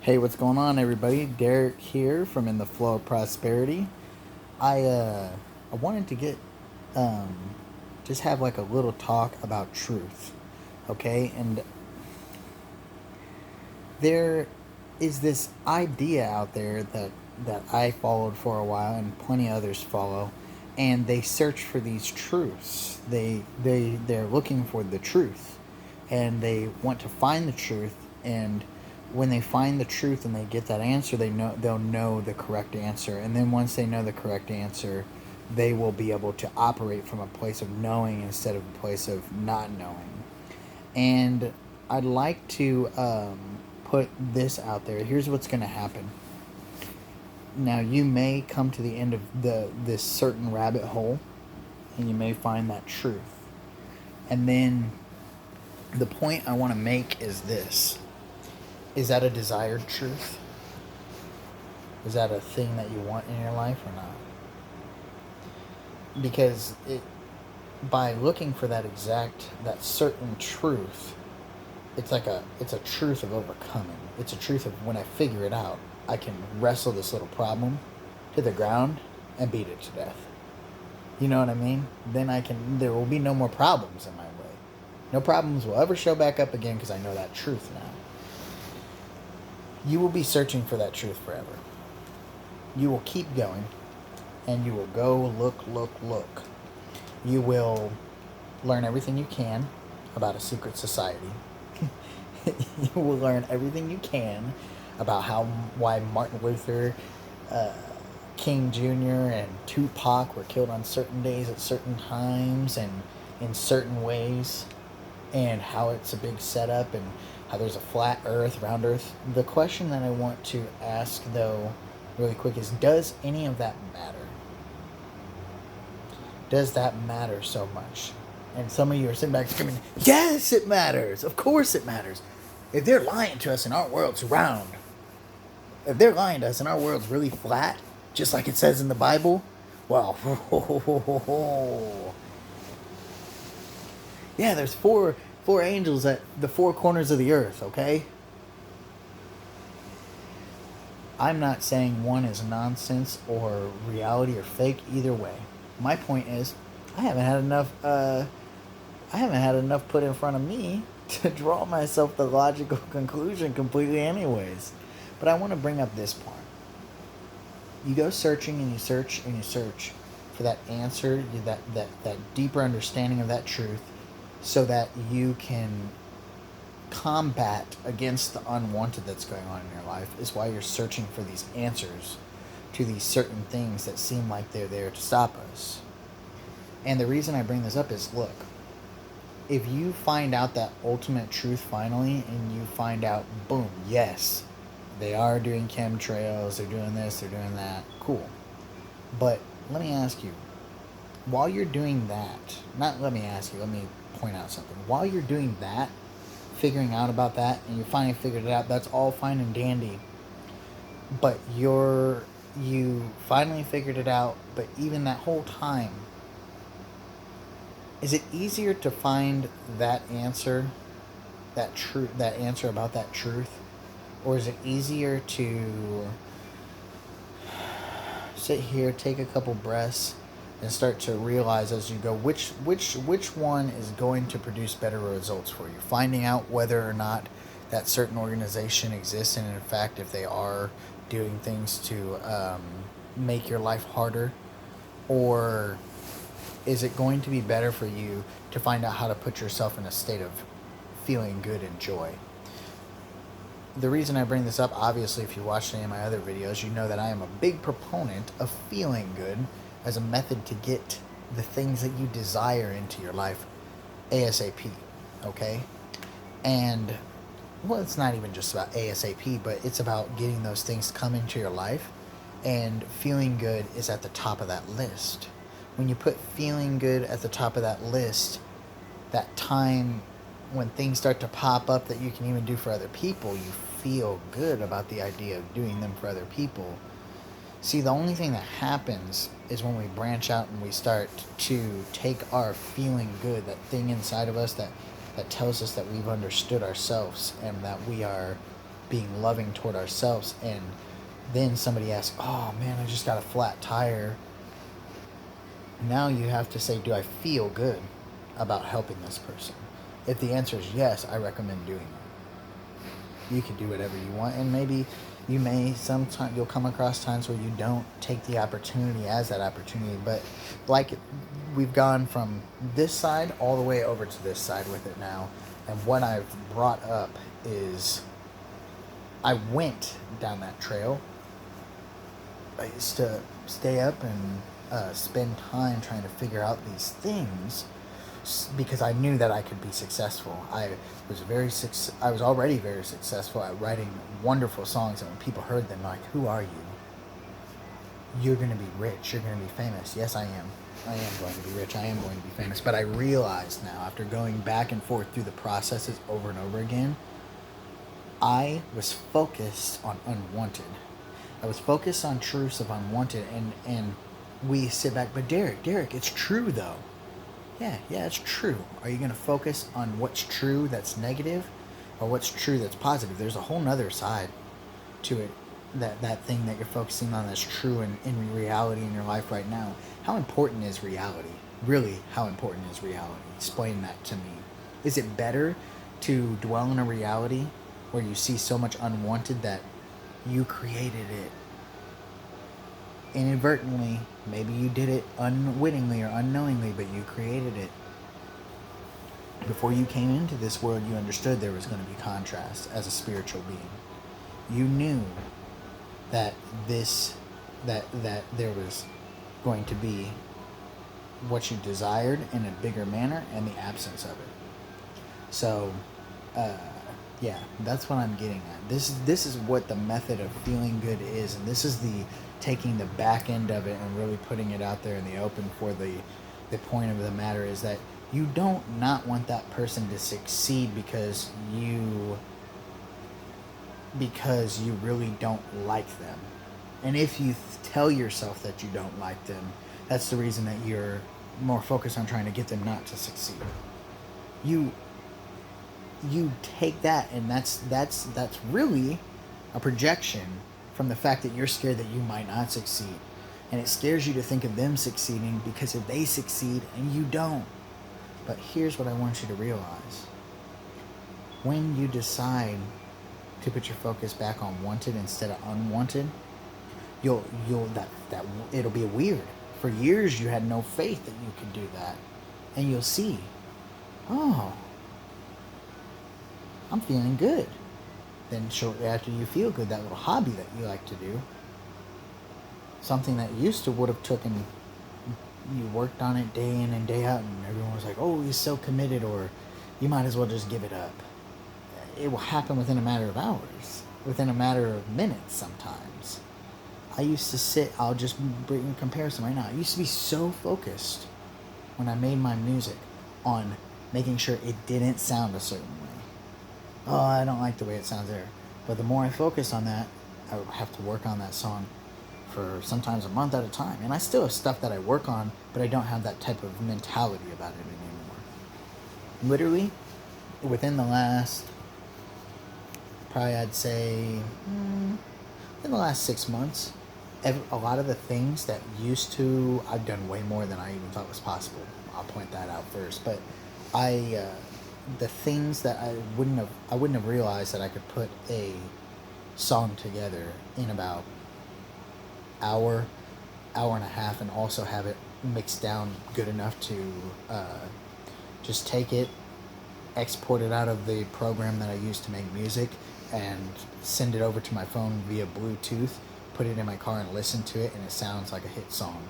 Hey, what's going on, everybody? Derek here from In the Flow of Prosperity. I wanted to get um just have like a little talk about truth, okay? And there is this idea out there that I followed for a while, and plenty of others follow, and they search for these truths. They're looking for the truth, and they want to find the truth. And when they find the truth and they get that answer, they'll know the correct answer. And then once they know the correct answer, they will be able to operate from a place of knowing instead of a place of not knowing. And I'd like to put this out there. Here's what's going to happen. Now, you may come to the end of this certain rabbit hole, and you may find that truth. And then the point I want to make is this. Is that a desired truth? Is that a thing that you want in your life or not? Because by looking for that certain truth, it's a truth of overcoming. It's a truth of when I figure it out, I can wrestle this little problem to the ground and beat it to death. You know what I mean? Then there will be no more problems in my way. No problems will ever show back up again because I know that truth now. You will be searching for that truth forever. You will keep going, and you will go look. You will learn everything you can about a secret society. You will learn everything you can about why Martin Luther, King Jr., and Tupac were killed on certain days at certain times and in certain ways, and how it's a big setup and how there's a flat earth, round earth. The question that I want to ask, though, really quick is, does any of that matter? Does that matter so much? And some of you are sitting back screaming, yes, it matters. Of course it matters. If they're lying to us and our world's round, if they're lying to us and our world's really flat, just like it says in the Bible, well, yeah, there's four angels at the four corners of the earth, okay? I'm not saying one is nonsense or reality or fake either way. My point is, I haven't had enough put in front of me to draw myself the logical conclusion completely anyways. But I want to bring up this part. You go searching and you search and you search for that answer, that deeper understanding of that truth, so that you can combat against the unwanted that's going on in your life, is why you're searching for these answers to these certain things that seem like they're there to stop us. And the reason I bring this up is, look, if you find out that ultimate truth finally, and you find out, boom, yes, they are doing chemtrails, they're doing this, they're doing that, cool. But let me ask you, while you're doing that, let me point out something. While you're doing that, figuring out about that, and you finally figured it out, that's all fine and dandy. But you finally figured it out, but even that whole time, is it easier to find that answer, that answer about that truth? Or is it easier to sit here, take a couple breaths, and start to realize as you go which one is going to produce better results for you? Finding out whether or not that certain organization exists, and in fact, if they are doing things to make your life harder, or is it going to be better for you to find out how to put yourself in a state of feeling good and joy? The reason I bring this up, obviously, if you watched any of my other videos, you know that I am a big proponent of feeling good as a method to get the things that you desire into your life ASAP, okay? And, well, it's not even just about ASAP, but it's about getting those things to come into your life, and feeling good is at the top of that list. When you put feeling good at the top of that list, that time when things start to pop up that you can even do for other people, you feel good about the idea of doing them for other people. See, the only thing that happens is when we branch out and we start to take our feeling good, that thing inside of us that tells us that we've understood ourselves and that we are being loving toward ourselves, and then somebody asks, oh man, I just got a flat tire. Now you have to say, do I feel good about helping this person? If the answer is yes, I recommend doing it. You can do whatever you want, and maybe you may sometimes you'll come across times where you don't take the opportunity as that opportunity. But like, we've gone from this side all the way over to this side with it now, and what I've brought up is I went down that trail. I used to stay up and spend time trying to figure out these things because I knew that I could be successful. I was already very successful at writing wonderful songs, and when people heard them, like, who are you? You're going to be rich. You're going to be famous. Yes, I am. I am going to be rich. I am going to be famous. But I realized now, after going back and forth through the processes over and over again, I was focused on unwanted. I was focused on truths of unwanted, and we sit back, but Derek, it's true though. Yeah, it's true. Are you going to focus on what's true that's negative, or what's true that's positive? There's a whole nother side to it, that thing that you're focusing on that's true in reality in your life right now. How important is reality? Really, how important is reality? Explain that to me. Is it better to dwell in a reality where you see so much unwanted that you created it inadvertently? Maybe you did it unwittingly or unknowingly, but you created it. Before you came into this world, you understood there was going to be contrast as a spiritual being. You knew that there was going to be what you desired in a bigger manner and the absence of it. So, yeah, that's what I'm getting at. This is what the method of feeling good is, and this is the taking the back end of it and really putting it out there in the open. For the point of the matter is that you don't not want that person to succeed because you really don't like them. And if you tell yourself that you don't like them, that's the reason that you're more focused on trying to get them not to succeed. You take that, and that's really a projection from the fact that you're scared that you might not succeed. And it scares you to think of them succeeding because if they succeed and you don't. But here's what I want you to realize. When you decide to put your focus back on wanted instead of unwanted, it'll be weird. For years you had no faith that you could do that. And you'll see, oh, I'm feeling good. Then shortly after you feel good, that little hobby that you like to do, something that used to would have taken, you worked on it day in and day out, and everyone was like, oh, he's so committed, or you might as well just give it up. It will happen within a matter of hours, within a matter of minutes sometimes. I used to I'll just bring a comparison right now. I used to be so focused when I made my music on making sure it didn't sound a certain way. Oh, I don't like the way it sounds there. But the more I focus on that, I would have to work on that song for sometimes a month at a time. And I still have stuff that I work on, but I don't have that type of mentality about it anymore. Literally, within the last, probably I'd say, in the last 6 months, a lot of the things that I've done way more than I even thought was possible. I'll point that out first. But the things that I wouldn't have realized that I could put a song together in about hour and a half, and also have it mixed down good enough to just take it, export it out of the program that I use to make music, and send it over to my phone via Bluetooth, put it in my car and listen to it, and it sounds like a hit song.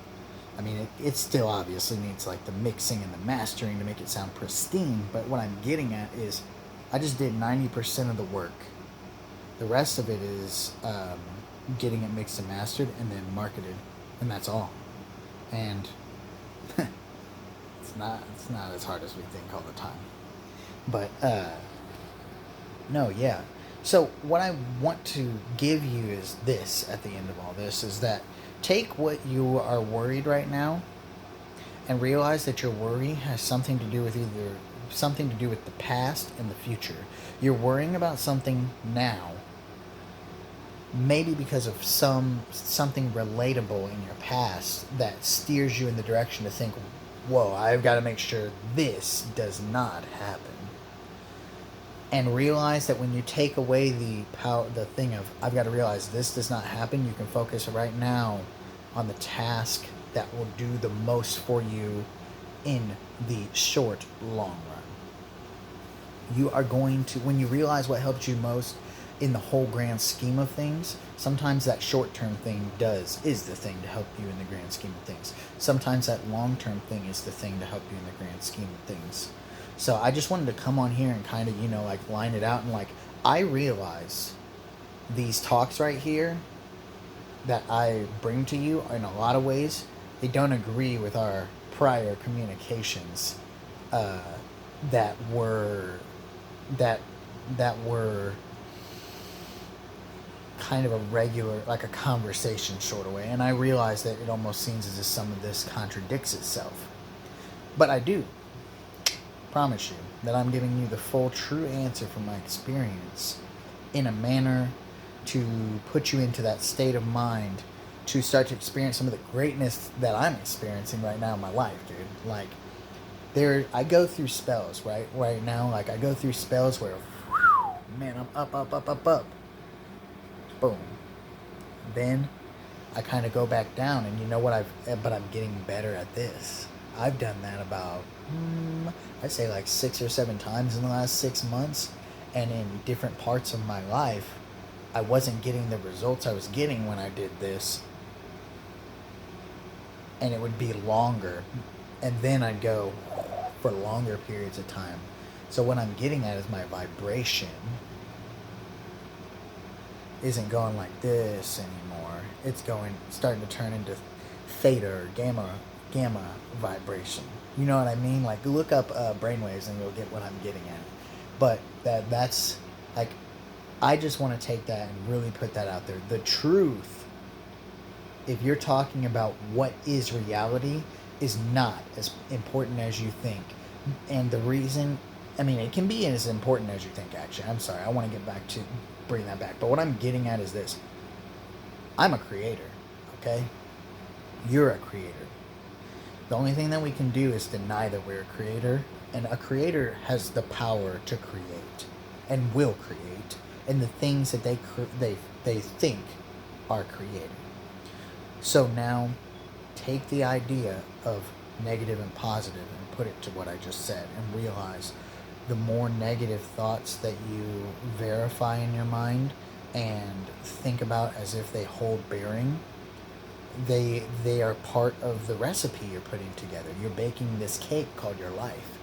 I mean, it still obviously needs like the mixing and the mastering to make it sound pristine, but what I'm getting at is I just did 90% of the work. The rest of it is getting it mixed and mastered and then marketed, and that's all. And it's not as hard as we think all the time. But no, yeah. So what I want to give you is this at the end of all this, is that take what you are worried right now and realize that your worry has something to do with the past and the future. You're worrying about something now maybe because of something relatable in your past that steers you in the direction to think, whoa, I've got to make sure this does not happen. And realize that when you take away the power, the thing of, I've got to realize this does not happen, you can focus right now on the task that will do the most for you in the short, long run. You are going to, when you realize what helped you most in the whole grand scheme of things, sometimes that short-term thing is the thing to help you in the grand scheme of things. Sometimes that long-term thing is the thing to help you in the grand scheme of things. So I just wanted to come on here and kind of, like line it out, and like, I realize these talks right here that I bring to you in a lot of ways, they don't agree with our prior communications that were kind of a regular, like a conversation sort of way. And I realize that it almost seems as if some of this contradicts itself. But I do promise you that I'm giving you the full, true answer from my experience in a manner to put you into that state of mind to start to experience some of the greatness that I'm experiencing right now in my life, dude. Like, I go through spells, right now. Like, I go through spells where, man, I'm up. Boom. Then I kind of go back down, and you know what but I'm getting better at this. I've done that about, I'd say like 6 or 7 times in the last 6 months, and in different parts of my life, I wasn't getting the results I was getting when I did this, and it would be longer, and then I'd go for longer periods of time. So what I'm getting at is my vibration isn't going like this anymore. It's starting to turn into theta or gamma vibration. You know what I mean? Like, look up brainwaves and you'll get what I'm getting at. But that's like, I just want to take that and really put that out there. The truth, if you're talking about what is reality, is not as important as you think. And the reason, I mean, it can be as important as you think, actually. I'm sorry, I want to bring that back. But what I'm getting at is this. I'm a creator, okay? You're a creator. The only thing that we can do is deny that we're a creator. And a creator has the power to create and will create. And the things that they think are created. So now, take the idea of negative and positive and put it to what I just said, and realize the more negative thoughts that you verify in your mind and think about as if they hold bearing, they are part of the recipe you're putting together. You're baking this cake called your life.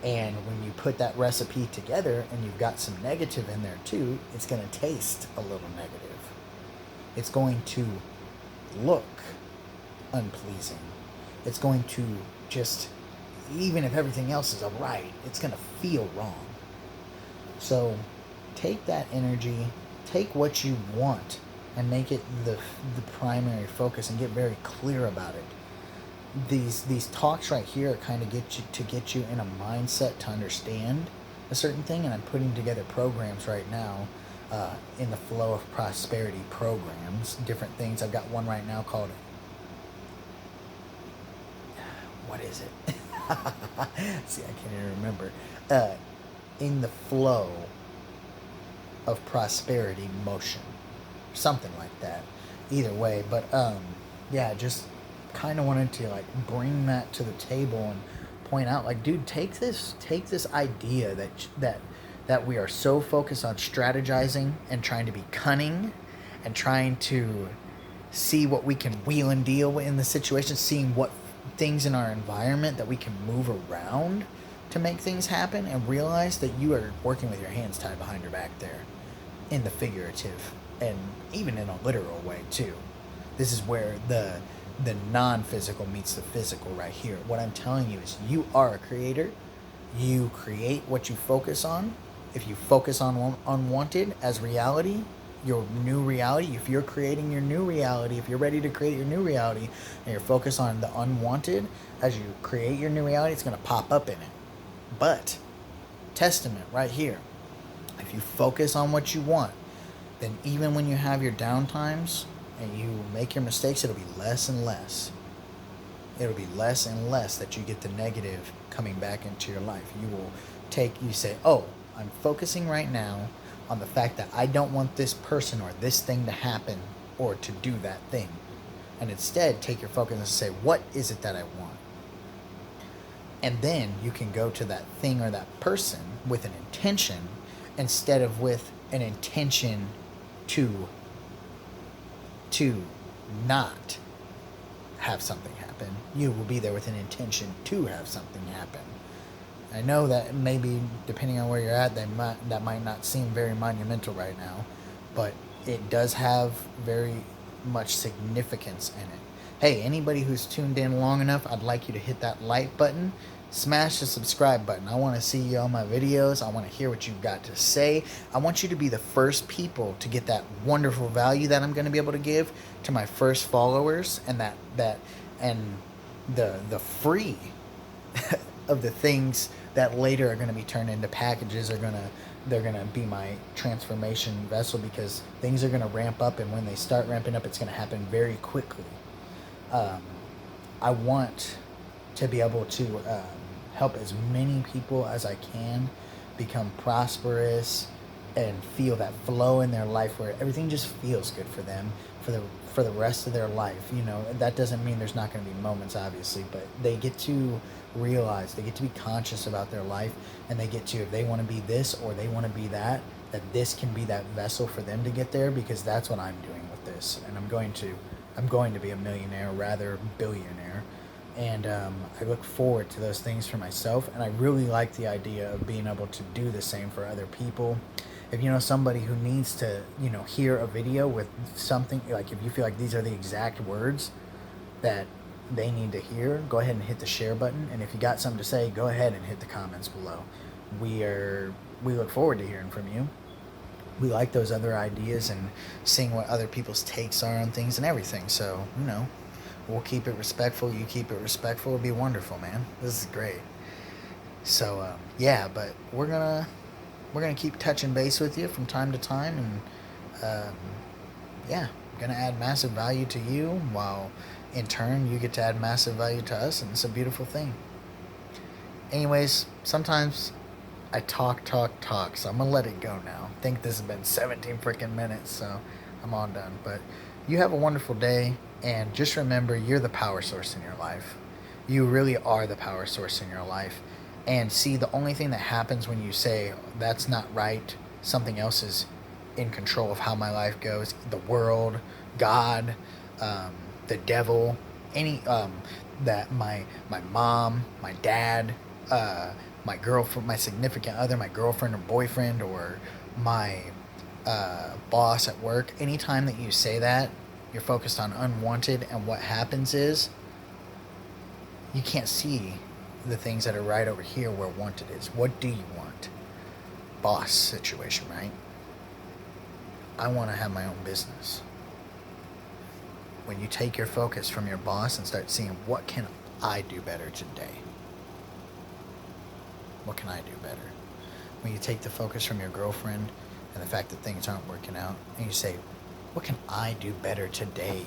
And when you put that recipe together and you've got some negative in there too, it's going to taste a little negative. It's going to look unpleasing. It's going to just, even if everything else is alright, it's going to feel wrong. So take that energy, take what you want, and make it the primary focus, and get very clear about it. These talks right here kind of get you in a mindset to understand a certain thing, and I'm putting together programs right now in the flow of prosperity programs, different things. I've got one right now called, what is it? See, I can't even remember. In the flow of prosperity motion, something like that. Either way, but yeah, just kind of wanted to like bring that to the table and point out, like, dude, take this idea that we are so focused on strategizing and trying to be cunning and trying to see what we can wheel and deal in the situation, seeing what things in our environment that we can move around to make things happen, and realize that you are working with your hands tied behind your back there, in the figurative and even in a literal way too. This is where the non-physical meets the physical right here. What I'm telling you is, you are a creator. You create what you focus on. If you focus on unwanted as reality, your new reality, if you're creating your new reality, if you're ready to create your new reality, and you're focused on the unwanted, as you create your new reality, it's going to pop up in it. But, testament right here, if you focus on what you want, then even when you have your downtimes and you make your mistakes, it'll be less and less. It'll be less and less that you get the negative coming back into your life. You say, oh, I'm focusing right now on the fact that I don't want this person or this thing to happen or to do that thing. And instead, take your focus and say, what is it that I want? And then you can go to that thing or that person with an intention instead of with an intention to not have something happen. You will be there with an intention to have something happen. I know that maybe depending on where you're at, that might not seem very monumental right now, but it does have very much significance in it. Hey, anybody who's tuned in long enough, I'd like you to hit that like button, smash the subscribe button. I want to see you on my videos. I want to hear what you've got to say. I want you to be the first people to get that wonderful value that I'm going to be able to give to my first followers, and the free of the things that later are going to be turned into packages they're going to be my transformation vessel, because things are going to ramp up, and when they start ramping up, it's going to happen very quickly. I want to be able to help as many people as I can become prosperous and feel that flow in their life where everything just feels good for them for the rest of their life. You know, that doesn't mean there's not going to be moments, obviously, but they get to realize, they get to be conscious about their life, and they get to, if they want to be this or they want to be that this can be that vessel for them to get there, because that's what I'm doing with this. And I'm going to be a millionaire, rather billionaire. And I look forward to those things for myself, and I really like the idea of being able to do the same for other people. If you know somebody who needs to, hear a video with something, like if you feel like these are the exact words that they need to hear, go ahead and hit the share button. And if you got something to say, go ahead and hit the comments below. We look forward to hearing from you. We like those other ideas and seeing what other people's takes are on things and everything. So, we'll keep it respectful. You keep it respectful. It'll be wonderful, man. This is great. So, but we're gonna keep touching base with you from time to time, and gonna add massive value to you, while in turn you get to add massive value to us, and it's a beautiful thing. Anyways, sometimes I talk, so I'm gonna let it go now. I think this has been 17 freaking minutes, so I'm all done. But you have a wonderful day, and just remember, you're the power source in your life. You really are the power source in your life. And see, the only thing that happens when you say, that's not right, something else is in control of how my life goes, the world, God, the devil, that my mom, my dad, my girlfriend, my significant other, my girlfriend or boyfriend, or my boss at work, anytime that you say that, you're focused on unwanted, and what happens is you can't see the things that are right over here where wanted is. What do you want? Boss situation, right? I want to have my own business. When you take your focus from your boss and start seeing, what can I do better today? What can I do better? When you take the focus from your girlfriend and the fact that things aren't working out, and you say, what can I do better today?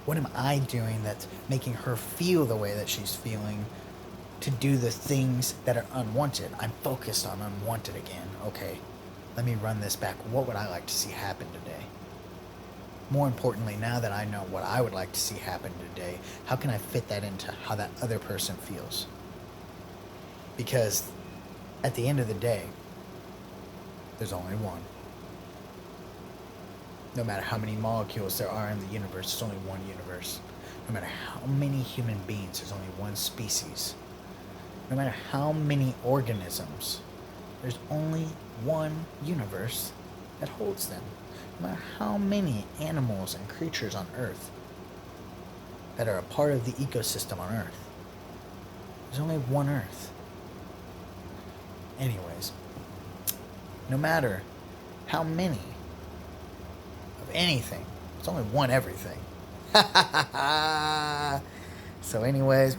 What am I doing that's making her feel the way that she's feeling, to do the things that are unwanted? I'm focused on unwanted again. Okay, let me run this back. What would I like to see happen today? More importantly, now that I know what I would like to see happen today, how can I fit that into how that other person feels? Because at the end of the day, there's only one. No matter how many molecules there are in the universe, there's only one universe. No matter how many human beings, there's only one species. No matter how many organisms, there's only one universe that holds them. No matter how many animals and creatures on Earth that are a part of the ecosystem on Earth, there's only one Earth. Anyways, no matter how many of anything, it's only one everything. So anyways,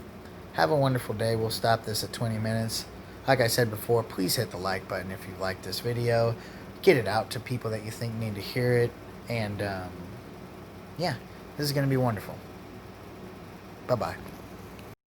have a wonderful day. We'll stop this at 20 minutes. Like I said before, please hit the like button if you like this video. get it out to people that you think need to hear it. And yeah, this is going to be wonderful. Bye bye.